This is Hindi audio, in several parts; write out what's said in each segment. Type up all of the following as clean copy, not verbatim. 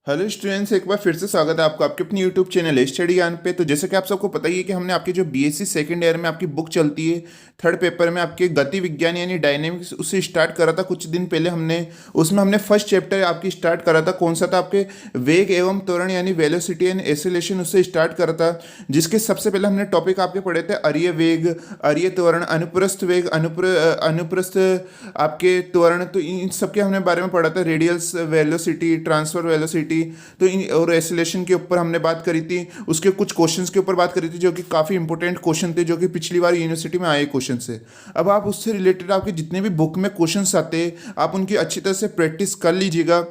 हेलो स्टूडेंट्स, एक बार फिर से स्वागत है आपको आपके अपनी यूट्यूब चैनल स्टडी ज्ञान पे। तो जैसे कि आप सबको पता ही है कि हमने आपकी जो बीएससी सेकंड ईयर में आपकी बुक चलती है, थर्ड पेपर में आपके गति विज्ञान यानी डायनेमिक्स, उससे स्टार्ट करा था कुछ दिन पहले हमने। उसमें हमने फर्स्ट चैप्टर आपकी स्टार्ट करा था, कौन सा था? आपके वेग एवं त्वरण यानी वेलोसिटी एंड एक्सेलरेशन, उससे स्टार्ट करा था। जिसके सबसे पहले हमने टॉपिक आपके पढ़े थे अरीय वेग, अरीय त्वरण, अनुप्रस्थ वेग, अनुप्रस्थ आपके त्वरण। तो इन सबके हमने बारे में पढ़ा था, रेडियल्स वेलोसिटी, ट्रांसफर वेलोसिटी। तो इन और एसिलेशन के ऊपर हमने बात करी थी। उसके कुछ क्वेश्चंस के ऊपर बात करी थी जो कि काफ़ी इंपॉर्टेंट क्वेश्चन थे, जो कि पिछली बार यूनिवर्सिटी में आए क्वेश्चन से। अब आप उससे रिलेटेड आपके जितने भी बुक में क्वेश्चंस आते हैं, आप उनकी अच्छी तरह से प्रैक्टिस कर लीजिएगा।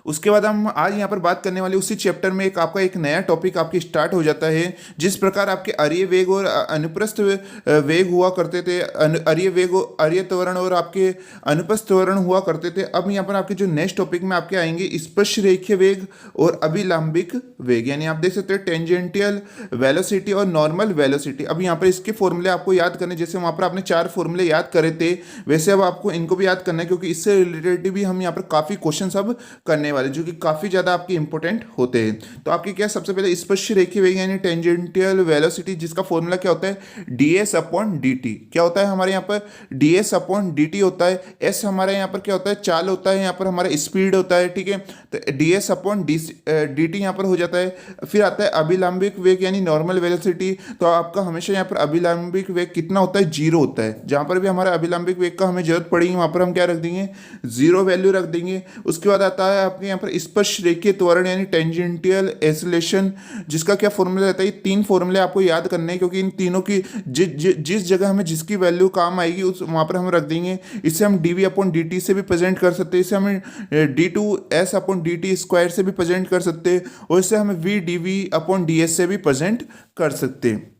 उसके बाद हम आज यहाँ पर बात करने वाले उसी चैप्टर में एक नया टॉपिक आपकी स्टार्ट हो जाता है। जिस प्रकार आपके अरीय वेग और अनुप्रस्थ वेग हुआ करते थे, अरीय वेग, अरीय त्वरण और आपके अनुप्रस्थ त्वरण हुआ करते थे। अब यहाँ पर आपके जो नेक्स्ट टॉपिक में आपके आएंगे स्पर्श रेखीय वेग और अभिलंबिक वेग, यानी आप देख सकते हैं टेंजेंटियल वेलोसिटी और नॉर्मल वेलोसिटी। अब यहाँ पर इसके फॉर्मूले आपको याद करने, जैसे वहाँ पर आपने 4 फॉर्मूले याद करे थे, वैसे अब आपको इनको भी याद करना है, क्योंकि इससे रिलेटेड भी हम यहाँ पर काफ़ी क्वेश्चन अब करने वाले, जो कि काफी ज्यादा आपके इंपॉर्टेंट होते हैं। तो आपके क्या, सबसे पहले स्पर्श रेखीय वेग यानी टेंजेंटियल वेलोसिटी, जिसका फॉर्मूला क्या होता है? ds upon dt। क्या होता है हमारे यहाँ पर? ds अपॉन dt होता है। s हमारे यहाँ पर क्या होता है? चाल होता है, यहाँ पर हमारा स्पीड होता है, ठीक है। तो ds अपॉन dt यहाँ पर हो जाता है। फिर आता है अभिलंबिक वेग यानी नॉर्मल वेलोसिटी। तो आपका हमेशा यहाँ पर अभिलंबिक वेग कितना होता है? 0 होता है। जहाँ पर भी हमारा अभिलंबिक वेग का हमें जरूरत पड़ेगी, वहाँ पर हम क्या रख देंगे? 0 वैल्यू रख देंगे। उसके बाद आता है आपके यहाँ पर स्पर्श रेखीय त्वरण यानी टेंजेंटियल एक्सेलरेशन, जिसका क्या फॉर्मूला रहता है? ये 3 फॉर्मूले आपको याद करने हैं, क्योंकि इन तीनों की जिस जगह हमें जिसकी वैल्यू काम आएगी उस वहाँ पर हम रख देंगे। इससे हम D V upon D T से भी प्रेजेंट कर सकते हैं, इससे हमें D two S upon D T square से भी प्रेजेंट कर सकते हैं, और इससे हमें V D V upon D S से भी प्रेजेंट कर सकते हैं।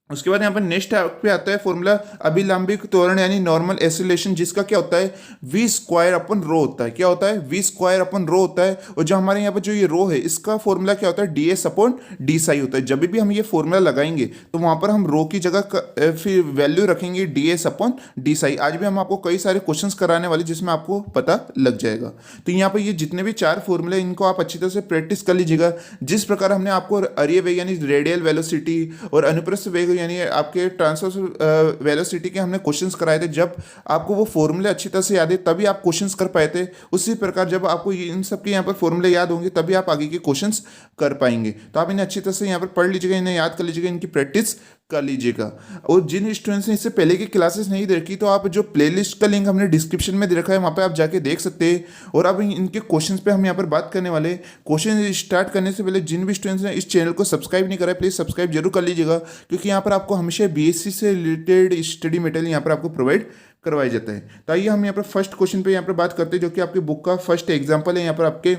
उसके बाद यहाँ पर नेक्स्ट पे आता है फॉर्मूला अभिलंबिक त्वरण यानी नॉर्मल एक्सेलरेशन, जिसका क्या होता है? वी स्क्वायर अपन रो होता है। क्या होता है? वी स्क्वायर अपन रो होता है। और जो हमारे यहाँ पर जो ये रो है, इसका फॉर्मूला क्या होता है? D S upon D Sai होता है। जब भी हम ये फॉर्मूला लगाएंगे तो वहाँ पर हम रो की जगह फिर वैल्यू रखेंगे D S upon D Sai. आज भी हम आपको कई सारे क्वेश्चन कराने वाले, जिसमें आपको पता लग जाएगा। तो यहाँ पर ये जितने भी 4 फॉर्मूले, इनको आप अच्छी तरह से प्रैक्टिस कर लीजिएगा। जिस प्रकार हमने आपको अरीय वेग यानी रेडियल वेलोसिटी और अनुप्रस्थ वेग यानी आपके ट्रांसवर्स वेलोसिटी के हमने क्वेश्चंस कराए थे, जब आपको वो फॉर्मूले अच्छी तरह से याद है तभी आप क्वेश्चंस कर पाए थे। उसी प्रकार जब आपको इन सब के यहाँ पर फॉर्मूले याद होंगे तभी आप आगे के क्वेश्चंस कर पाएंगे। तो आप इन्हें अच्छी तरह से यहाँ पर पढ़ लीजिएगा, इन्हें याद कर लीजिएगा, इनकी प्रैक्टिस कर लीजिएगा। और जिन स्टूडेंट्स ने इससे पहले की क्लासेस नहीं देखी, तो आप जो प्लेलिस्ट का लिंक हमने डिस्क्रिप्शन में दे रखा है, वहाँ पे आप जाके देख सकते हैं। और अब इनके क्वेश्चंस पे हम यहाँ पर बात करने वाले। क्वेश्चन स्टार्ट करने से पहले जिन भी स्टूडेंट्स ने इस चैनल को सब्सक्राइब नहीं करा है, प्लीज़ सब्सक्राइब जरूर कर लीजिएगा, क्योंकि यहाँ पर आपको हमेशा बीएससी से रिलेटेड स्टडी मटेरियल यहाँ पर आपको प्रोवाइड करवाया जाता है। तो आइए हम यहाँ पर फर्स्ट क्वेश्चन पे यहाँ पर बात करते हैं, जो कि आपकी बुक का फर्स्ट एग्जाम्पल है यहाँ पर आपके,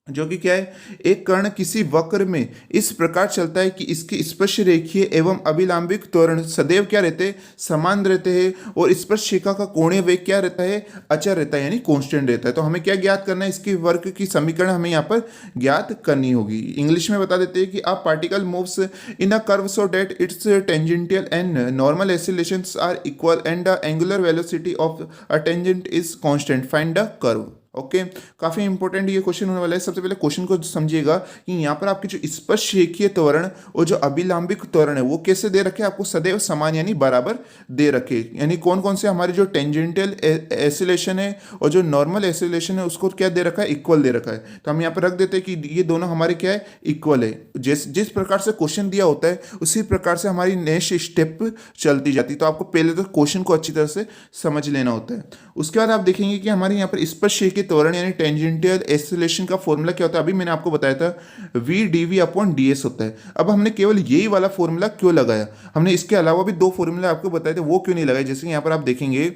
जो कि क्या है? एक कण किसी वक्र में इस प्रकार चलता है कि इसके स्पर्श रेखीय एवं अभिलंबिक त्वरण सदैव क्या रहते हैं? समान रहते हैं। और स्पर्श रेखा का कोणीय वेग क्या रहता है? अचर रहता है, यानी कांस्टेंट रहता है। तो हमें क्या ज्ञात करना है? इसके वर्ग की समीकरण हमें यहाँ पर ज्ञात करनी होगी। इंग्लिश में बता देते हैं कि a particle moves in a curve so that its tangential and normal accelerations are equal and the angular velocity of a tangent is constant, find the curve. Okay काफी इंपॉर्टेंट ये क्वेश्चन होने वाला है। सबसे पहले क्वेश्चन को समझिएगा कि यहाँ पर आपके जो स्पर्श रेखीय त्वरण और जो अभिलंबिक त्वरण है वो कैसे दे रखे? आपको सदैव समान यानी बराबर दे रखे। यानी कौन कौन से हमारे जो टेंजेंटियल एक्सेलरेशन है और जो नॉर्मल एक्सेलरेशन है उसको क्या दे रखा है? इक्वल दे रखा है। तो हम यहाँ पर रख देते हैं कि ये दोनों हमारे क्या है? इक्वल है। जिस प्रकार से क्वेश्चन दिया होता है उसी प्रकार से हमारी नेक्स्ट स्टेप चलती जाती है। तो आपको पहले तो क्वेश्चन को अच्छी तरह से समझ लेना होता है। उसके बाद आप देखेंगे कि हमारे यहाँ पर स्पर्श रेखीय त्वरण यानी टेंजेंटियल एक्सेलरेशन का फॉर्मूला क्या होता है? अभी मैंने आपको बताया था V D V upon D S होता है। अब हमने केवल यही वाला फॉर्मूला क्यों लगाया? हमने इसके अलावा भी 2 फॉर्मूला आपको बताए थे, वो क्यों नहीं लगाए? जैसे यहाँ पर आप देखेंगे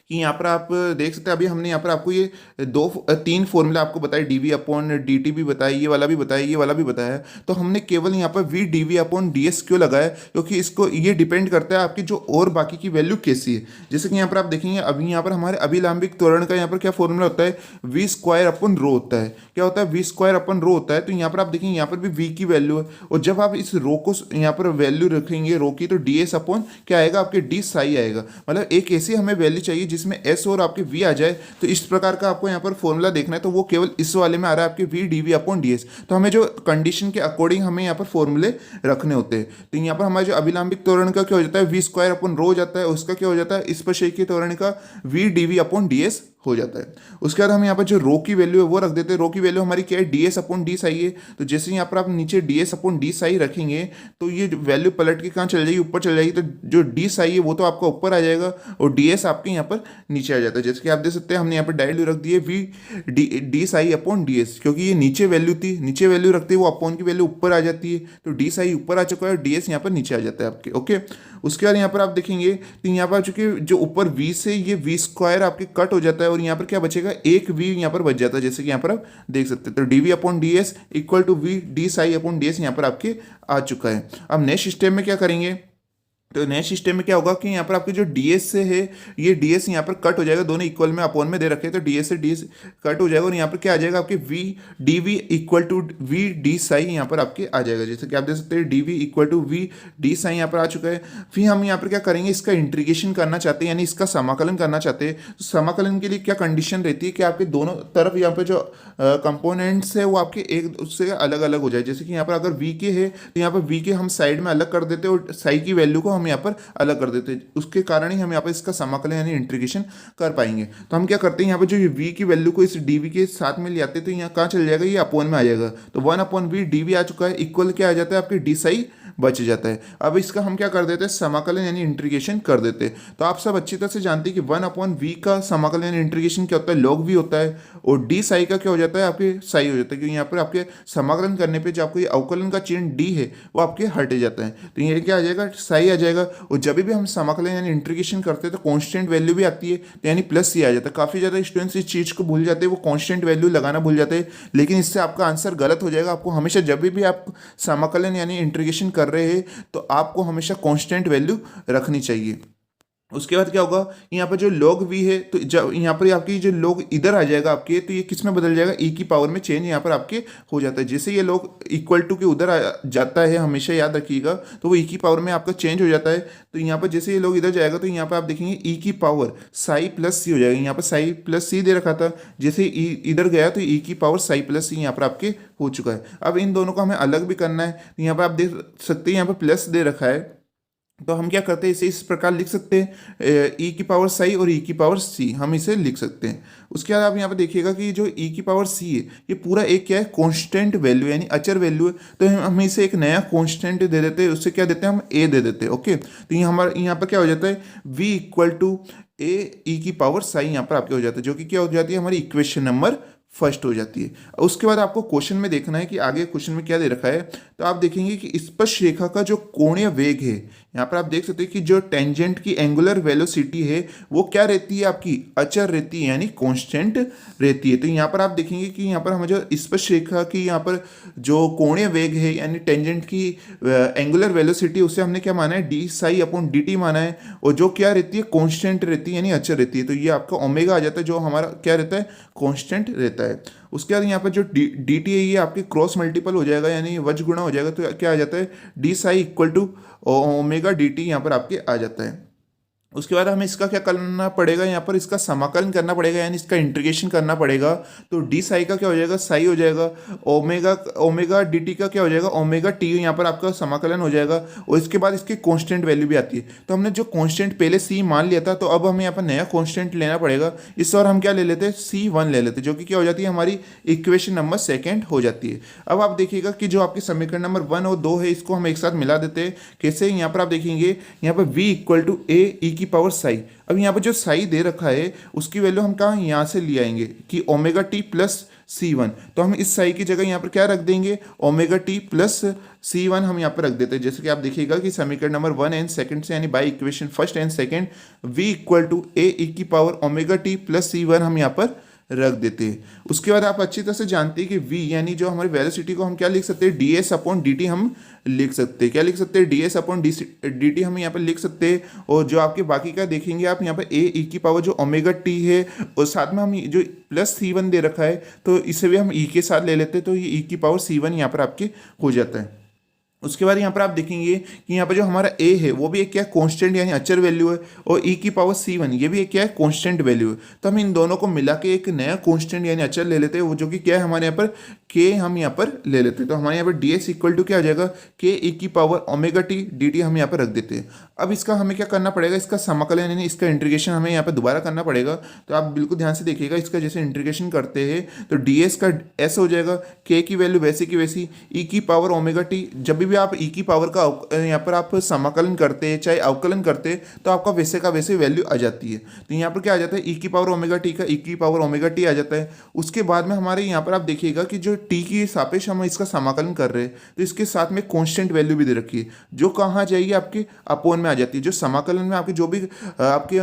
कि यहाँ पर आप देख सकते हैं, अभी हमने यहाँ पर आपको ये 3 फॉर्मूला आपको बताया, D V upon D T भी बताया, ये वाला भी बताया, ये वाला भी बताया। तो हमने केवल यहाँ पर V D V upon D S क्यों लगाया? क्योंकि इसको ये डिपेंड करता है आपकी जो और बाकी की वैल्यू कैसी है। जैसे कि यहाँ पर आप देखेंगे, अभी यहाँ पर हमारे अभिलंबिक त्वरण का यहाँ पर क्या फॉर्मूला होता है? वी स्क्वायर अपन रो होता है। क्या होता है? वी स्क्वायर अपन रो होता है। तो यहाँ पर आप देखेंगे, यहाँ पर भी वी की वैल्यू है, और जब आप इस रो को यहाँ पर वैल्यू रखेंगे रो की, तो डी एस अपॉन क्या आएगा? आपके डी साई आएगा। मतलब एक ऐसी हमें वैल्यू चाहिए चाहिए जिसमें एस और आपके वी आ जाए, तो इस प्रकार का आपको यहाँ पर फॉर्मूला देखना है, तो वो केवल इस वाले में आ रहा है आपके V D V upon D S. तो हमें जो कंडीशन के अकॉर्डिंग हमें यहाँ पर फॉर्मूले रखने होते हैं। तो यहाँ पर हमारे जो अभिलंबिक त्वरण का क्या हो जाता है, वी स्क्वायर अपॉन रो हो जाता है, उसका क्या हो जाता है स्पर्शेकीय त्वरण का V D V upon D S हो जाता है। उसके बाद हम यहाँ पर जो रो की वैल्यू है वो रख देते हैं। रो की वैल्यू हमारी क्या है, D S upon D Sai है। तो जैसे यहाँ पर आप नीचे D S upon D Sai रखेंगे तो ये वैल्यू पलट के कहाँ चल जाएगी, ऊपर चल जाएगी। तो जो डी साई है वो तो आपका ऊपर आ जाएगा और डी एस आपके यहाँ पर नीचे आ जाता है। जैसे कि आप देख सकते हैं हमने यहाँ पर डायरेक्टली रख दिए V D psi upon D S, क्योंकि ये नीचे वैल्यू थी, नीचे वैल्यू रखते ही वो अपॉन की वैल्यू ऊपर आ जाती है। तो डी साई ऊपर आ चुका है, डी एस यहाँ पर नीचे आ जाता है आपके। ओके, उसके बाद यहाँ पर आप देखेंगे तो यहाँ पर चूंकि जो ऊपर वी से ये वी स्क्वायर आपके कट हो जाता है और यहाँ पर क्या बचेगा, एक वी यहाँ पर बच जाता है। जैसे कि यहाँ पर आप देख सकते हैं, तो D V upon D S equal to V D psi upon D S यहाँ पर आपके आ चुका है। अब नेक्स्ट स्टेप में क्या करेंगे, तो नए सिस्टम में क्या होगा कि यहाँ पर आपके जो ds से है ये ds यहाँ पर कट हो जाएगा, दोनों इक्वल में अपॉन में दे रखे हैं, तो ds से ds कट हो जाएगा और यहाँ पर क्या आ जाएगा आपके v dv equal to v d psi यहाँ पर आपके आ जाएगा। जैसे कि आप देख सकते हैं dv equal to v d psi यहाँ पर आ चुका है। फिर हम यहाँ पर क्या करेंगे, इसका इंटीग्रेशन करना चाहते हैं, यानी इसका समाकलन करना चाहते हैं। तो समाकलन के लिए क्या कंडीशन रहती है कि आपके दोनों तरफ यहाँ पर जो कंपोनेंट्स है वो आपके एक उससे अलग अलग हो जाए। जैसे कि यहाँ पर अगर v के है तो यहाँ पर v के हम साइड में अलग कर देते हैं और साई की वैल्यू को हम यहाँ पर अलग कर देते हैं, उसके कारण ही हम यहाँ पर इसका समाकलन यानी इंटीग्रेशन कर पाएंगे। तो हम क्या करते हैं, यहाँ पर जो v की वैल्यू को इस dv के साथ में ले आते हैं, तो यहाँ कहाँ चल जाएगा, ये अपॉन में आ जाएगा। तो 1 अपॉन वी dv आ चुका है, इक्वल क्या आ जाता है आपके डी साई बच जाता है। अब इसका हम क्या कर देते हैं, समाकलन यानी इंटीग्रेशन कर देते हैं। तो आप सब अच्छी तरह से जानते हैं कि 1 अपॉन वी का समाकलन यानी इंटीग्रेशन क्या होता है, log v होता है, और डी साई का क्या हो जाता है आपके साई हो जाता है, क्योंकि यहाँ पर आपके समाकलन करने पे जो आपको ये अवकलन का चिन्ह डी है वो आपके हट जाता है। तो ये क्या आ जाएगा, साई आ जाएगा। और जब भी हम समाकलन यानी इंटीग्रेशन करते हैं तो कॉन्स्टेंट वैल्यू भी आती है, तो यानी प्लस सी आ जाता है। काफ़ी ज़्यादा स्टूडेंट्स इस चीज़ को भूल जाते हैं, वो कॉन्स्टेंट वैल्यू लगाना भूल जाते हैं, लेकिन इससे आपका आंसर गलत हो जाएगा। आपको हमेशा जब भी आप समाकलन यानी इंटीग्रेशन कर रहे हैं तो आपको हमेशा कांस्टेंट वैल्यू रखनी चाहिए। उसके बाद क्या होगा, यहाँ पर जो log v है तो जब यहाँ पर आपकी जो log इधर आ जाएगा आपके, तो ये किस में बदल जाएगा, e की पावर में चेंज यहाँ पर आपके हो जाता है। जैसे ये log इक्वल टू के उधर आ जाता है, हमेशा याद रखिएगा, तो वो e की पावर में आपका चेंज हो जाता है। तो यहाँ पर जैसे ये log इधर जाएगा तो यहाँ पर आप देखेंगे e की पावर साई प्लस सी हो जाएगा। यहाँ पर साई प्लस सी दे रखा था, जैसे e इधर गया तो e की पावर साई प्लस सी यहाँ पर आपके हो चुका है। अब इन दोनों को हमें अलग भी करना है, तो यहाँ पर आप देख सकते हैं यहाँ पर प्लस दे रखा है, तो हम क्या करते हैं, इसे इस प्रकार लिख सकते हैं, e की पावर साई और e की पावर सी हम इसे लिख सकते हैं। उसके बाद आप यहाँ पर देखिएगा कि जो e की पावर सी है ये पूरा एक क्या है, कांस्टेंट वैल्यू यानी अचर वैल्यू है। तो हम इसे एक नया कांस्टेंट दे देते हैं, उससे क्या देते हैं हम a दे देते हैं। ओके, तो ये हमारे यहाँ पर क्या हो जाता है, v equal to a e की पावर साई यहाँ पर आपके हो जाता है, जो कि क्या हो जाती है हमारी इक्वेशन नंबर फर्स्ट हो जाती है। उसके बाद आपको क्वेश्चन में देखना है कि आगे क्वेश्चन में क्या दे रखा है। तो आप देखेंगे कि स्पर्श रेखा का जो कोणीय वेग है, यहाँ पर आप देख सकते हैं कि जो टेंजेंट की एंगुलर वेलोसिटी है वो क्या रहती है, आपकी अचर रहती है यानी कांस्टेंट रहती है। तो यहाँ पर आप देखेंगे कि यहाँ पर हमें जो स्पर्श रेखा की यहाँ पर जो कोणीय वेग है यानी टेंजेंट की एंगुलर वेलोसिटी, उसे हमने क्या माना है, D psi upon D T माना है, और जो क्या रहती है, कांस्टेंट रहती है यानी अचर रहती है। तो ये आपका ओमेगा आ जाता है, जो हमारा क्या रहता है, कांस्टेंट रहता है। उसके बाद यहाँ पर जो डी टी है ये आपके क्रॉस मल्टीपल हो जाएगा यानी वज गुणा हो जाएगा, तो क्या आ जाता है, D psi equal to omega D T यहाँ पर आपके आ जाता है। उसके बाद हमें इसका क्या करना पड़ेगा, यहाँ पर इसका समाकलन करना पड़ेगा यानी इसका इंटीग्रेशन करना पड़ेगा। तो डी साई का क्या हो जाएगा, साई हो जाएगा, ओमेगा डी टी का क्या हो जाएगा, ओमेगा टी यहाँ पर आपका समाकलन हो जाएगा। और इसके बाद इसकी कांस्टेंट वैल्यू भी आती है। तो हमने जो कांस्टेंट पहले सी मान लिया था, तो अब हमें यहाँ पर नया कांस्टेंट लेना पड़ेगा। इस बार हम क्या ले लेते हैं, C1 ले लेते हैं, जो कि क्या हो जाती है हमारी इक्वेशन नंबर सेकेंड हो जाती है। अब आप देखिएगा कि जो आपके समीकरण नंबर 1 और 2 है इसको हम एक साथ मिला देते हैं। कैसे, यहाँ पर आप देखेंगे यहाँ पर v equal to A E की पावर साई। अब यहाँ पर जो साई दे रखा है उसकी वैल्यू हम कहाँ, यहाँ से ले आएंगे कि ओमेगा टी प्लस C1। तो हम इस साई की जगह यहाँ पर क्या रख देंगे, ओमेगा टी प्लस C1 हम यहाँ पर रख देते हैं। जैसे कि आप देखिएगा कि समीकरण नंबर 1 एंड सेकंड से यानी by equation first and second v equal to A E की power omega T plus C1 हम यहाँ पर रख देते हैं। उसके बाद आप अच्छी तरह से जानते हैं कि v यानी जो हमारी वेलोसिटी को हम क्या लिख सकते हैं, D S upon D T हम लिख सकते हैं। क्या लिख सकते हैं, D S upon D T हम यहाँ पर लिख सकते हैं। और जो आपके बाकी का देखेंगे आप यहाँ पर ए ई की पावर जो ओमेगा टी है, और साथ में हम जो प्लस C1 दे रखा है तो इसे भी हम ई के साथ ले लेते हैं, तो ये ई की पावर C1 यहाँ पर आपके हो जाता है। उसके बाद यहाँ पर आप देखेंगे कि यहाँ पर जो हमारा ए है वो भी एक क्या कांस्टेंट यानी अचर वैल्यू है, और ई की पावर C1 ये भी एक क्या है कांस्टेंट वैल्यू है। तो हम इन दोनों को मिला के एक नया कांस्टेंट यानी अचर ले लेते हैं, वो जो कि क्या है हमारे यहाँ पर के हम यहाँ पर ले लेते हैं। तो हमारे यहाँ पर डी एस इक्वल टू क्या आ जाएगा, के ई की power omega T D T हम यहाँ पर रख देते हैं। अब इसका हमें क्या करना पड़ेगा, इसका समाकलन यानी इसका इंटीग्रेशन हमें यहाँ पर दोबारा करना पड़ेगा। तो आप बिल्कुल ध्यान से देखिएगा, इसका जैसे इंटीग्रेशन करते हैं तो डी एस का एस हो जाएगा, के की वैल्यू वैसे की वैसी, ई की पावर ओमेगा टी। जब भी आप ई की पावर का यहाँ पर आप समाकलन करते हैं चाहे अवकलन करते हैं तो आपका वैसे का वैसे वैल्यू आ जाती है। तो यहाँ पर क्या आ जाता है, ई की पावर ओमेगा टी का ई की पावर ओमेगा टी आ जाता है। उसके बाद में हमारे यहाँ पर आप देखिएगा कि जो टी की सापेक्ष हम इसका समाकलन कर रहे हैं तो इसके साथ में कांस्टेंट वैल्यू भी दे रखी है, जो कहाँ जाएगी आपके अपोन में आ जाती है। जो समाकलन में आपके जो भी आपके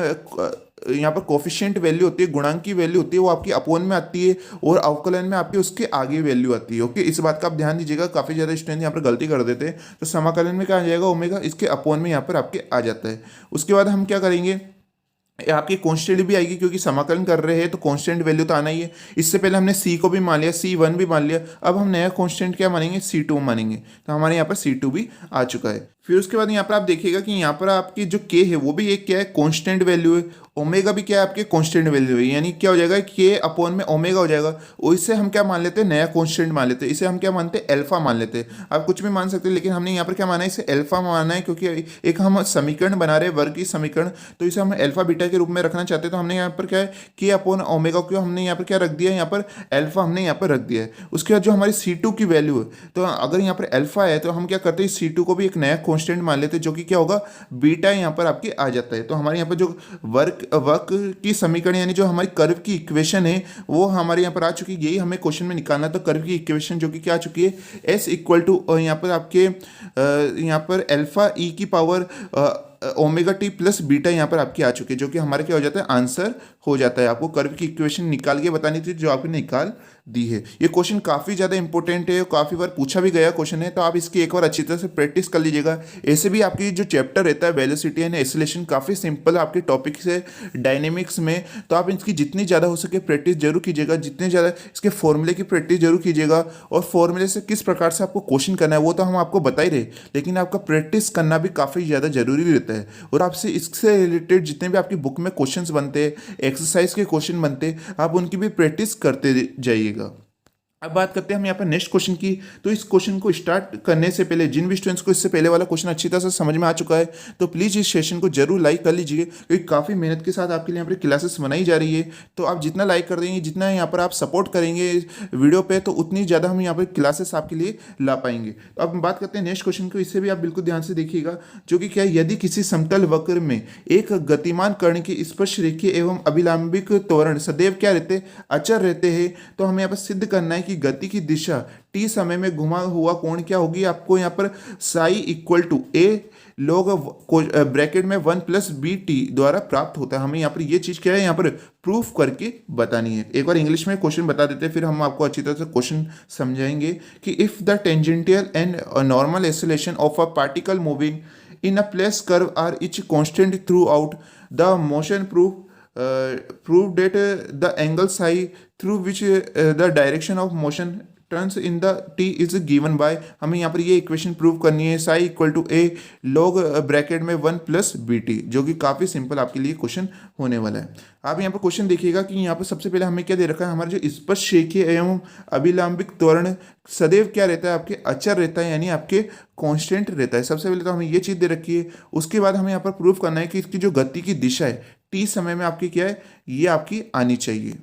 यहाँ पर कोफिशिएंट वैल्यू होती है, गुणांक की वैल्यू होती है, वो आपकी अपोन में आती है, और अवकलन में आपके उसके आगे वैल्यू आती है। ओके, इस बात का आप ध्यान दीजिएगा, काफ़ी ज़्यादा स्टूडेंट यहाँ पर गलती कर देते हैं। तो समाकलन में क्या आ जाएगा, ओमेगा इसके अपोन में यहाँ पर आपके आ जाता है। उसके बाद हम क्या करेंगे, आपकी कांस्टेंट भी आएगी, क्योंकि समाकलन कर रहे हैं तो कांस्टेंट वैल्यू तो आना ही है। इससे पहले हमने सी को भी मान लिया, C1 भी मान लिया, अब हम नया कांस्टेंट क्या मानेंगे, C2 मानेंगे। तो हमारे यहाँ पर C2 भी आ चुका है। फिर उसके बाद यहाँ पर आप देखिएगा कि यहाँ पर आपकी जो के है वो भी एक क्या है कांस्टेंट वैल्यू है, ओमेगा भी क्या है आपके कांस्टेंट वैल्यू है, यानी क्या हो जाएगा के अपोन में ओमेगा हो जाएगा। और इससे हम क्या मान लेते हैं, नया कांस्टेंट मान लेते हैं, इसे हम क्या मानते हैं, अल्फा मान लेते हैं। आप कुछ भी मान सकते हैं, लेकिन हमने यहाँ पर क्या माना है, इसे अल्फा माना है, क्योंकि एक हम समीकरण बना रहे हैं वर्ग की समीकरण, तो इसे हम अल्फा बीटा के रूप में रखना चाहते हैं। तो हमने यहाँ पर क्या है, के अपोन ओमेगा को हमने यहाँ पर क्या रख दिया है, यहाँ पर अल्फा हमने यहाँ पर रख दिया है। उसके बाद जो हमारी C2 की वैल्यू है, तो अगर यहाँ पर अल्फा है तो हम क्या करते हैं, C2 को भी एक नया कांस्टेंट मान लेते हैं, जो कि क्या होगा, बीटा यहाँ पर आपके आ जाता है। तो हमारे यहाँ पर जो वर्क की समीकरण यानी जो हमारी कर्व की इक्वेशन है वो हमारे यहाँ पर आ चुकी है। यही हमें क्वेश्चन में निकालना था, कर्व की इक्वेशन जो कि क्या आ चुकी है, एस इक्वल टू यहाँ पर आपके यहाँ पर अल्फा ई की power omega T plus beta यहाँ पर आपकी आ चुकी है, जो कि हमारे क्या हो जाता है, आंसर हो जाता है। आपको कर्व की इक्वेशन निकाल के बतानी थी, जो आपने निकाल दी है। ये क्वेश्चन काफ़ी ज़्यादा इंपॉर्टेंट है, काफ़ी बार पूछा भी गया क्वेश्चन है, तो आप इसकी एक बार अच्छी तरह से प्रैक्टिस कर लीजिएगा। ऐसे भी आपकी जो चैप्टर रहता है वेलोसिटी एंड एक्सेलरेशन काफ़ी सिंपल आपके टॉपिक से डायनेमिक्स में, तो आप इसकी जितनी ज़्यादा हो सके प्रैक्टिस जरूर कीजिएगा, जितने ज़्यादा इसके फॉर्मूले की प्रैक्टिस जरूर कीजिएगा। और फॉर्मूले से किस प्रकार से आपको क्वेश्चन करना है वो तो हम आपको बता ही रहे, लेकिन आपका प्रैक्टिस करना भी काफ़ी ज़्यादा जरूरी रहता है। और आपसे इससे रिलेटेड जितने भी आपकी बुक में क्वेश्चंस बनते हैं, एक्सरसाइज के क्वेश्चन बनते हैं, आप उनकी भी प्रैक्टिस करते जाइएगा। अब बात करते हैं हम यहाँ पर नेक्स्ट क्वेश्चन की। तो इस क्वेश्चन को स्टार्ट करने से पहले जिन भी स्टूडेंट्स को इससे पहले वाला क्वेश्चन अच्छी तरह से समझ में आ चुका है, तो प्लीज़ इस सेशन को जरूर लाइक कर लीजिए, क्योंकि काफ़ी मेहनत के साथ आपके लिए यहाँ पर क्लासेस बनाई जा रही है। तो आप जितना लाइक कर देंगे, जितना यहाँ पर आप सपोर्ट करेंगे वीडियो पे, तो उतनी ज़्यादा हम यहाँ पर क्लासेस आपके लिए ला पाएंगे। तो अब बात करते हैं नेक्स्ट क्वेश्चन को, इससे भी आप बिल्कुल ध्यान से देखिएगा, जो कि क्या है, यदि किसी समतल वक्र में एक गतिमान कण के स्पर्श रेखीय एवं अभिलंबिक त्वरण सदैव क्या रहते, अचर रहते हैं, तो हमें यहाँ पर सिद्ध करना है कि गति की दिशा टी समय में घुमा हुआ कोण क्या होगी। आपको यहाँ पर psi equal to A log bracket में 1 प्लस बी टी द्वारा प्राप्त होता है। हमें यहाँ पर ये चीज़ क्या है, यहाँ पर प्रूफ करके बतानी है। एक बार इंग्लिश में क्वेश्चन बता देते हैं, फिर हम आपको अच्छी तरह से क्वेश्चन समझाएंगे कि if the tangential and normal acceleration of a particle moving in a plane curve are each constant throughout the motion prove that the angle psi through which the direction of motion turns in the t is given by, हमें यहाँ पर ये इक्वेशन प्रूव करनी है, psi equal to A log bracket में 1 प्लस बी टी, जो कि काफ़ी सिंपल आपके लिए क्वेश्चन होने वाला है। आप यहाँ पर क्वेश्चन देखिएगा कि यहाँ पर सबसे पहले हमें क्या दे रखा है, हमारा जो स्पर्श रेखीय एवं अभिलंबिक त्वरण सदैव क्या रहता है, आपके अचर रहता है, यानी आपके कांस्टेंट रहता है। सबसे पहले तो हमें ये चीज़ दे रखी है। उसके बाद हमें यहाँ पर प्रूव करना है कि इसकी जो गति की दिशा है टी समय में आपकी क्या है, ये आपकी आनी चाहिए।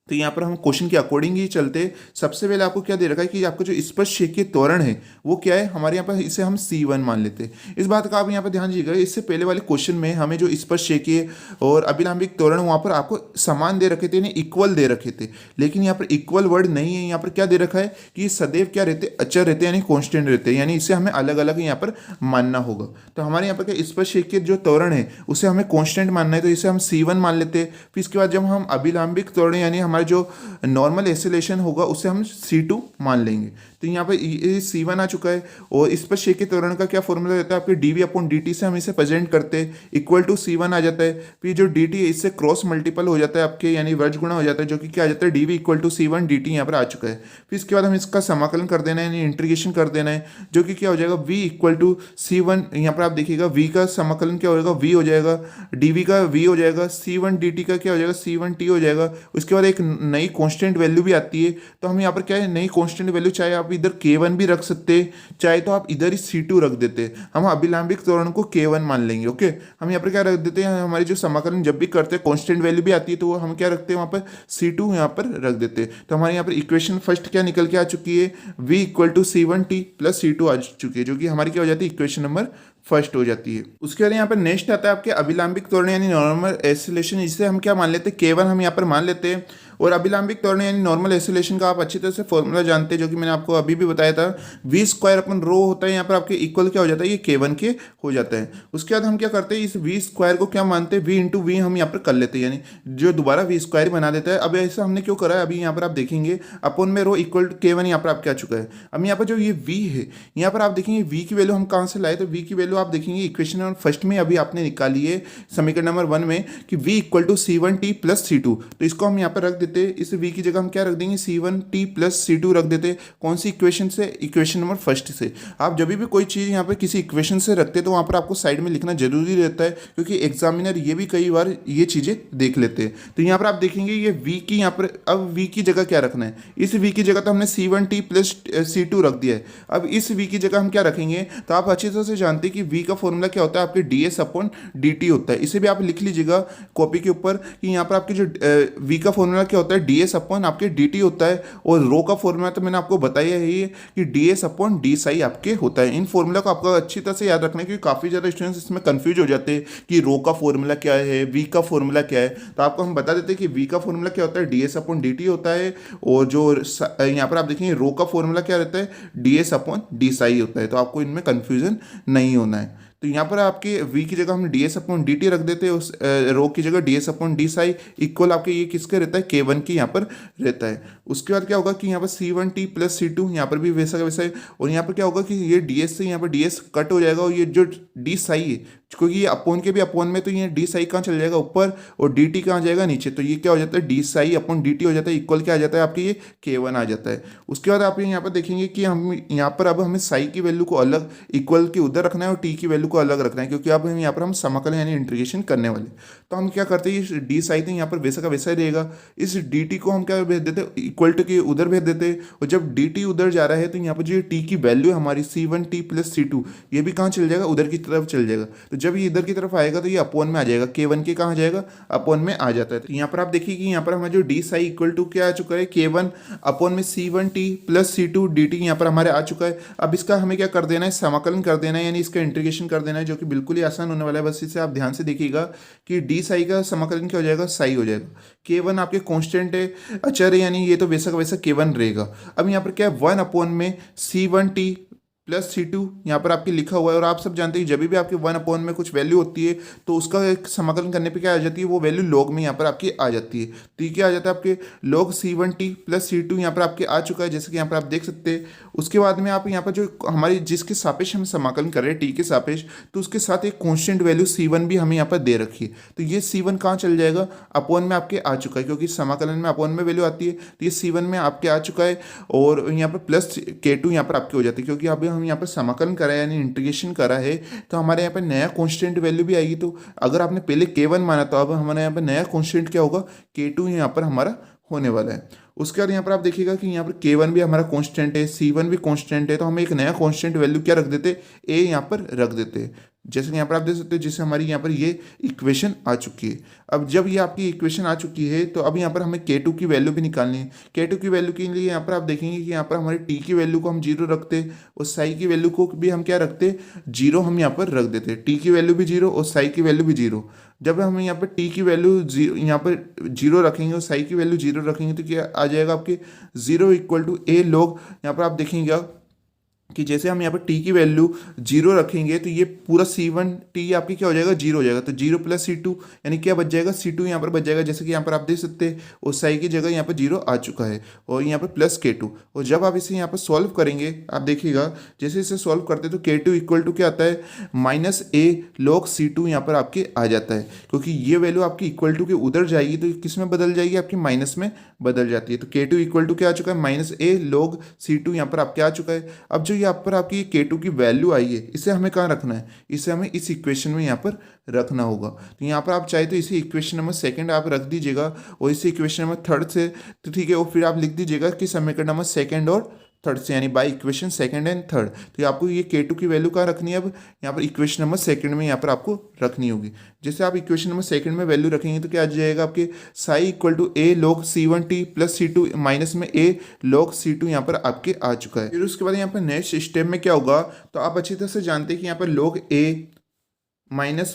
तो यहाँ पर हम क्वेश्चन के अकॉर्डिंग ही चलते। सबसे पहले आपको क्या दे रखा है कि आपका जो स्पर्श रेखीय त्वरण है वो क्या है, हमारे यहाँ पर इसे हम C1 मान लेते हैं। इस बात का आप यहाँ पर ध्यान दीजिएगा, इससे पहले वाले क्वेश्चन में हमें जो स्पर्श रेखीय और अभिलंबिक त्वरण वहाँ पर आपको समान दे रखे थे, यानी इक्वल दे रखे थे, लेकिन यहाँ पर इक्वल वर्ड नहीं है। यहाँ पर क्या दे रखा है कि सदैव क्या रहते, अचर रहते, यानी कॉन्स्टेंट रहते, यानी इसे हमें अलग अलग यहाँ पर मानना होगा। तो हमारे यहाँ पर क्या स्पर्श रेखीय जो त्वरण है उसे हमें कॉन्स्टेंट मानना है, तो इसे हम C1 मान लेते हैं। फिर इसके बाद जब हम अभिलंबिक त्वरण यानी हमारा जो नॉर्मल एसिलेशन होगा उसे हम C2 मान लेंगे। तो यहाँ पर ये C1 आ चुका है और इस पर शेख के त्वरण का क्या फॉर्मूला रहता है आपके dV/dt से हम इसे प्रेजेंट करते हैं, इक्वल टू C1 आ जाता है। फिर जो dt है इससे क्रॉस मल्टीपल हो जाता है आपके, यानी वर्ज गुणा हो जाता है, जो कि क्या आ जाता है dV/C1 dt यहाँ पर आ चुका है। फिर इसके बाद हम इसका समाकलन कर देना है, यानी इंटीग्रेशन कर देना है, जो कि क्या हो जाएगा V/C1। यहाँ पर आप देखिएगा V का समाकलन क्या हो जाएगा, V हो जाएगा, dV का V हो जाएगा, C1 dt का क्या हो जाएगा, C1t हो जाएगा। उसके बाद एक नई कांस्टेंट वैल्यू भी आती है, तो हम यहाँ पर क्या है नई कांस्टेंट वैल्यू, चाहे आप इधर K1 भी रख सकते, चाहे तो आप इधर ही C2 रख देते। हम अभिलंबिक त्वरण को K1 मान लेंगे। ओके, हम यहाँ पर क्या रख देते हैं, हमारी जो समाकलन जब भी करते हैं कांस्टेंट वैल्यू भी आती है, तो वो हम क्या रखते हैं वहाँ पर C2 यहाँ पर रख देते हैं। तो हमारे यहाँ पर इक्वेशन फर्स्ट क्या निकल के आ चुकी है, V/C1t + C2 आ चुकी है, जो कि हमारी क्या हो जाती है इक्वेशन नंबर फर्स्ट हो जाती है। उसके बाद यहाँ पर नेक्स्ट आता है आपके अभिलंबिक त्वरण यानी नॉर्मल एसिलेशन, जिसे हम क्या मान लेते हैं K1 हम यहाँ पर मान लेते हैं। और अभिलंबिक त्वरण यानी नॉर्मल एसिलेशन का आप अच्छी तरह से फॉर्मूला जानते हैं, जो कि मैंने आपको अभी भी बताया था, V² होता है यहाँ पर आपके इक्वल क्या हो जाता है, ये K1 के हो जाता है। उसके बाद हम क्या करते हैं, इस V² को क्या मानते हैं, V/V हम यहाँ पर कर लेते हैं, यानी जो दोबारा V² बना देता है। अब ऐसा हमने क्यों करा है, अभी यहाँ पर आप देखेंगे अपॉन में रो इक्वल टू K1 यहाँ पर आपके आ चुका है। अब यहाँ पर जो ये V है, यहाँ पर आप देखेंगे V की वैल्यू हम कहाँ से लाए, तो V की वैल्यू आप देखेंगे इक्वेशन नंबर फर्स्ट में अभी आपने निकाली है समीकरण नंबर 1 में कि V/C1t + C2। तो इसको हम यहाँ पर रख देते, इस V की जगह हम क्या रख देंगे, C1t + C2 रख देते। कौन सी इक्वेशन से, इक्वेशन नंबर फर्स्ट से। आप जब भी कोई चीज़ यहाँ पर किसी इक्वेशन से रखते तो वहाँ पर आपको साइड में लिखना जरूरी रहता है, क्योंकि एग्जामिनर ये भी कई बार ये चीज़ें देख लेते हैं। तो यहाँ पर आप देखेंगे ये V की यहाँ पर, अब V की जगह क्या रखना है, इस V की जगह तो हमने C1t + C2 रख दिया है। अब इस V की जगह हम क्या रखेंगे, तो आप अच्छी तरह से जानते हैं कि V का फॉर्मूला क्या होता है आपके ds/dt होता है। इसे भी आप लिख लीजिएगा कॉपी के ऊपर कि यहाँ पर आपके जो V का फॉर्मूला क्या होता है, ds/dt होता है। और रो का फॉर्मूला तो मैंने आपको बताया ही कि ds/d आपके होता है। इन फॉर्मूला को आपको अच्छी तरह से याद रखना है, क्योंकि काफ़ी ज़्यादा स्टूडेंट्स इसमें कंफ्यूज हो जाते हैं कि रो का फॉर्मूला क्या है, V का फॉर्मूला क्या है। तो आपको हम बता देते हैं कि V का फॉर्मूला क्या होता है, ds/dt होता है। और जो यहाँ पर आप देखेंगे रो का फॉर्मूला क्या रहता है, ds/d होता है। तो आपको इनमें कन्फ्यूजन नहीं होना है। तो यहाँ पर आपके V की जगह हम ds/dt रख देते हैं, उस रो की जगह ds/d इक्वल आपके ये किसके रहता है, K1 की यहाँ पर रहता है। उसके बाद क्या होगा कि यहाँ पर C1t + C2 यहाँ पर भी वैसा का वैसा है। और यहाँ पर क्या होगा कि ये ds से यहाँ पर ds कट हो जाएगा, और ये जो d है, क्योंकि ये अपोन के भी अपोन में, तो ये d कहाँ चल जाएगा ऊपर और dt कहाँ जाएगा नीचे। तो ये क्या हो जाता है d/dt हो जाता है, इक्वल क्या आ जाता है आपके ये K1 आ जाता है। उसके बाद आप यहाँ पर देखेंगे कि हम यहाँ पर अब हमें साई की वैल्यू को अलग इक्वल के उधर रखना है और t की वैल्यू को अलग रखना है, क्योंकि अब हम यहाँ पर हम समाकलन यानी इंटीग्रेशन करने वाले। तो हम क्या करते हैं, ये d तो यहाँ पर वैसा का वैसा ही रहेगा, इस dt को हम क्या भेज देते हैं, इक्वल टू के उधर भेज देते हैं। और जब dt उधर जा रहा है तो यहाँ पर जो t की वैल्यू है हमारी C1t + C2, ये भी कहाँ चल जाएगा, उधर की तरफ चल जाएगा। तो जब ये इधर की तरफ आएगा तो ये अपोन में आ जाएगा, K1 के कहाँ जाएगा, अपोन में आ जाता है। तो यहाँ पर आप देखिए कि यहाँ पर हमारा जो d इक्वल टू क्या आ चुका है, K1 अपोन में C1t + C2 dt यहाँ पर हमारे आ चुका है। अब इसका हमें क्या कर देना है, समाकलन कर देना है, यानी इसका इंटीग्रेशन कर देना है, जो कि बिल्कुल ही आसान होने वाला है। बस इसे आप ध्यान से देखिएगा कि d का समाकलन क्या हो जाएगा, साई हो जाएगा। K1 आपके कांस्टेंट है, अचर है, यानी ये तो वैसा का वैसा K1 रहेगा। अब यहाँ पर क्या है, 1 अपोन में C1t + C2 यहाँ पर आपके लिखा हुआ है। और आप सब जानते हैं जब भी आपके 1 अपोन में कुछ वैल्यू होती है तो उसका एक समाकलन करने पे क्या आ जाती है, वो वैल्यू लॉग में यहाँ पर आपकी आ जाती है। तो ये क्या आ जाता है आपके log C1t + C2 यहाँ पर आपके आ चुका है, जैसे कि यहाँ पर आप देख सकते हैं। उसके बाद में आप यहाँ पर जो हमारी जिसके सापेक्ष हम समाकलन कर रहे हैं, टी के सापेक्ष, तो उसके साथ एक कॉन्स्टेंट वैल्यू C1 भी हमें यहाँ पर दे रखी है। तो ये C1 कहाँ चल जाएगा, अपोन में आपके आ चुका है, क्योंकि समाकलन में अपोन में वैल्यू आती है। तो ये C1 में आपके आ चुका है, और यहाँ पर प्लस K2 यहाँ पर आपके हो जाती है, क्योंकि अभी हम यहाँ पर समाकलन करा है यानी इंटीग्रेशन करा है। तो हमारे यहाँ पर नया कांस्टेंट वैल्यू भी आएगी। तो अगर आपने पहले K1 माना, तो अब हमारे यहाँ पर नया कांस्टेंट क्या होगा, K2 यहाँ पर हमारा होने वाला है। उसके बाद यहाँ पर आप देखिएगा कि यहाँ पर K1 भी हमारा कांस्टेंट है, C1 भी कांस्टेंट है। तो हम एक नया कांस्टेंट वैल्यू क्या रख देते, A यहाँ पर रख देते, जैसे कि यहाँ पर आप देख सकते हैं, जिससे हमारी यहाँ पर ये इक्वेशन आ चुकी है। अब जब ये आपकी इक्वेशन आ चुकी है तो अब यहाँ पर हमें K2 की वैल्यू भी निकालनी है। K2 की वैल्यू के लिए यहाँ पर आप देखेंगे कि यहाँ पर हमारे t की वैल्यू को हम 0 रखते, और साई की वैल्यू को भी हम क्या रखते, 0 हम यहाँ पर रख देते। t की वैल्यू भी 0 और साई की वैल्यू भी 0। जब हम यहाँ पर t की वैल्यू यहाँ पर 0 रखेंगे और साई की वैल्यू 0 रखेंगे, तो क्या आ जाएगा आपके 0 = a log, यहाँ पर आप देखेंगे कि जैसे हम यहाँ पर टी की वैल्यू 0 रखेंगे तो ये पूरा C1 T आपकी क्या हो जाएगा, 0 हो जाएगा। तो 0 + C2 यानी क्या बच जाएगा, C2 यहाँ पर बच जाएगा। जैसे कि यहाँ पर आप देख सकते हैं उस साई की जगह यहाँ पर 0 आ चुका है और यहाँ पर +K2। और जब आप इसे यहाँ पर सॉल्व करेंगे आप देखिएगा, जैसे इसे सॉल्व करते हैं तो K2 = क्या आता है, -A log C2 यहाँ पर आपके आ जाता है। क्योंकि ये वैल्यू आपकी इक्वल टू के उधर जाएगी तो किस में बदल जाएगी, आपकी माइनस में बदल जाती है। तो K2 = क्या आ चुका है, -A log C2 यहाँ पर आपके आ चुका है। अब जो यहाँ पर आपकी K2 की वैल्यू आई है इसे हमें कहाँ रखना है, इसे हमें इस इक्वेशन में यहाँ पर रखना होगा। तो यहाँ पर आप चाहे तो इसे इक्वेशन नंबर 2 आप रख दीजिएगा और इसे इक्वेशन नंबर 3 से, तो ठीक है। और फिर आप लिख दीजिएगा कि समीकरण नंबर 2 और 3 से, यानी बाय इक्वेशन 2 एंड 3। तो आपको ये K2 की वैल्यू कहाँ रखनी है, अब यहाँ पर इक्वेशन नंबर 2 में यहाँ पर आपको रखनी होगी। जैसे आप इक्वेशन नंबर 2 में वैल्यू रखेंगे तो क्या आ जाएगा आपके, Sai = A log C1T + C2 minus में A log C2 यहाँ पर आपके आ चुका है। फिर उसके बाद यहाँ पर नेक्स्ट स्टेप में क्या होगा, तो आप अच्छी तरह से जानते हैं कि यहाँ पर log A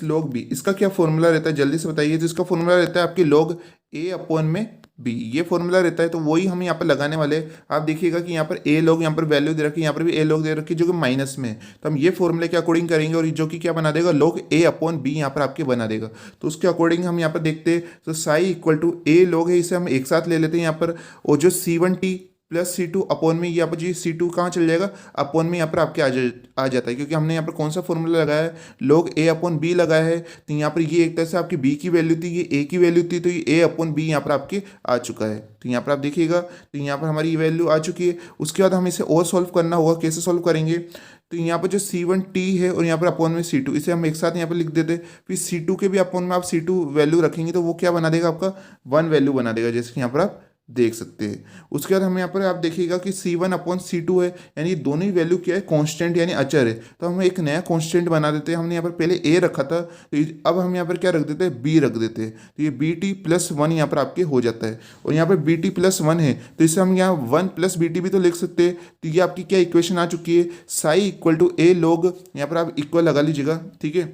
- log B इसका क्या फॉर्मूला रहता है, जल्दी से बताइए। तो इसका फॉर्मूला रहता है आपके log A/B, ये फॉर्मूला रहता है। तो वही हम यहाँ पर लगाने वाले हैं। आप देखिएगा कि यहाँ पर A log यहाँ पर वैल्यू दे रखी है, यहाँ पर भी A log दे रखी है जो कि माइनस में है। तो हम ये फॉर्मूले के अकॉर्डिंग करेंगे और जो कि क्या बना देगा, log A/B यहाँ पर आपके बना देगा। तो उसके अकॉर्डिंग हम यहाँ पर देखते हैं, तो साई = A log है, इसे हम एक साथ ले लेते हैं यहाँ पर। और जो C1T + C2 अपॉन में, यहाँ पर जी C2 कहाँ चल जाएगा, अपॉन में यहाँ पर आपके आ जाता है। क्योंकि हमने यहाँ पर कौन सा फॉर्मूला लगाया है, log A/B लगाया है। तो यहाँ पर ये एक तरह से आपकी B की वैल्यू थी, ये A की वैल्यू थी, तो ये A/B यहाँ पर आपके आ चुका है। तो यहाँ पर आप देखिएगा, तो यहाँ पर हमारी ये वैल्यू आ चुकी है। उसके बाद हम इसे और सॉल्व करना होगा। कैसे सॉल्व करेंगे, तो यहाँ पर जो C1T है और यहाँ पर अपॉन में C2, इसे हम एक साथ यहाँ पर लिख देते। फिर C2 के भी अपॉन में आप C2 वैल्यू रखेंगे तो वो क्या बना देगा, आपका 1 वैल्यू बना देगा, जैसे कि यहाँ पर आप देख सकते हैं। उसके बाद हम यहाँ पर आप देखिएगा कि C1/C2 है, यानी दोनों ही वैल्यू क्या है, कांस्टेंट यानी अचर है। तो हम एक नया कांस्टेंट बना देते हैं। हमने यहाँ पर पहले A रखा था, तो अब हम यहाँ पर क्या रख देते हैं, B रख देते हैं। तो ये BT + 1 यहाँ पर आपके हो जाता है। और यहाँ पर BT + 1 है तो इसे हम यहाँ 1 + BT भी तो लिख सकते हैं। तो ये आपकी क्या इक्वेशन आ चुकी है, साई = A log, यहाँ पर आप इक्वल लगा लीजिएगा, ठीक है।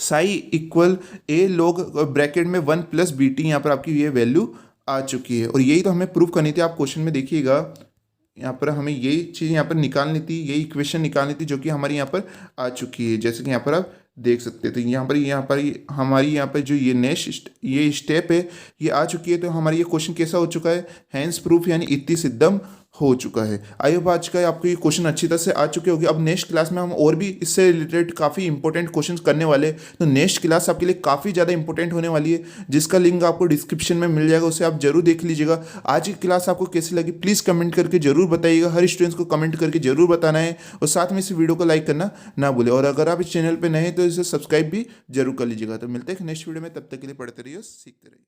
साई = A log ब्रैकेट में 1 + BT यहाँ पर आपकी ये वैल्यू आ चुकी है। और यही तो हमें प्रूफ करनी थी। आप क्वेश्चन में देखिएगा, यहाँ पर हमें यही चीज़ यहाँ पर निकालनी थी, यही इक्वेशन निकालनी थी जो कि हमारी यहाँ पर आ चुकी है, जैसे कि यहाँ पर आप देख सकते हैं। तो यहाँ पर हमारी यहाँ पर जो ये नेक्स्ट ये स्टेप है ये आ चुकी है। तो हमारा ये क्वेश्चन कैसा हो चुका है, हैंस प्रूफ यानी इति सिद्धम हो चुका है। आई होप आज का आपको ये क्वेश्चन अच्छी तरह से आ चुके होंगे। अब नेक्स्ट क्लास में हम और भी इससे रिलेटेड काफ़ी इंपॉर्टेंट क्वेश्चंस करने वाले हैं। तो नेक्स्ट क्लास आपके लिए काफ़ी ज़्यादा इंपॉर्टेंट होने वाली है, जिसका लिंक आपको डिस्क्रिप्शन में मिल जाएगा, उसे आप जरूर देख लीजिएगा। आज की क्लास आपको कैसी लगी प्लीज़ कमेंट करके जरूर बताइएगा। हर स्टूडेंट्स को कमेंट करके जरूर बताना है और साथ में इस वीडियो को लाइक करना ना भूलें। और अगर आप इस चैनल पर नए हैं तो इसे सब्सक्राइब भी जरूर कर लीजिएगा। तो मिलते हैं नेक्स्ट वीडियो में, तब तक के लिए पढ़ते रहिए, सीखते रहिए।